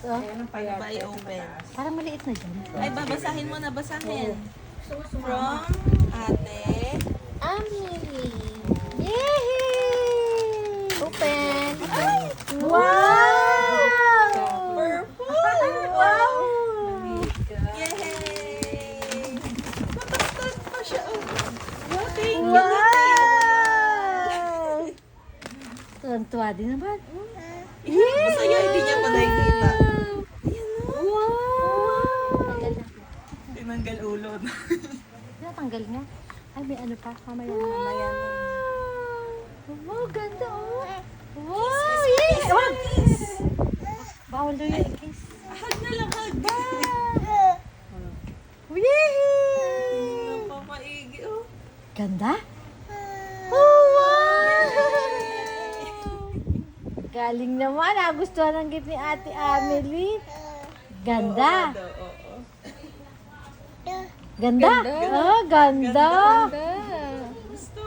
Oh. Paano ba i-open? Parang maliit na dyan. Ay, babasahin mo na, basahin. From Ate Amelie. Yay! Open. Ay! Wow! Purple! Wow! Yay! Matagtag pa siya. Oh. Wow, thank you, Wow! Ate. Tuwan-tuwa din naman. Masaya, hindi niya pa nakikita. Wow! Tinanggal ulo na. Tinatanggal niya. Ay, may ano pa. Mamaya. Wow, ganda oh. Wow, yes! Wag! Bawal daw yung kiss. Hag na lang, hag. Yay! Napapaigi, oh. Ganda? Oh, wow! Galing naman. Nagustuhan ang gift ni Ate Amelie. Ganda. Oo. Ganda? Oh, ganda.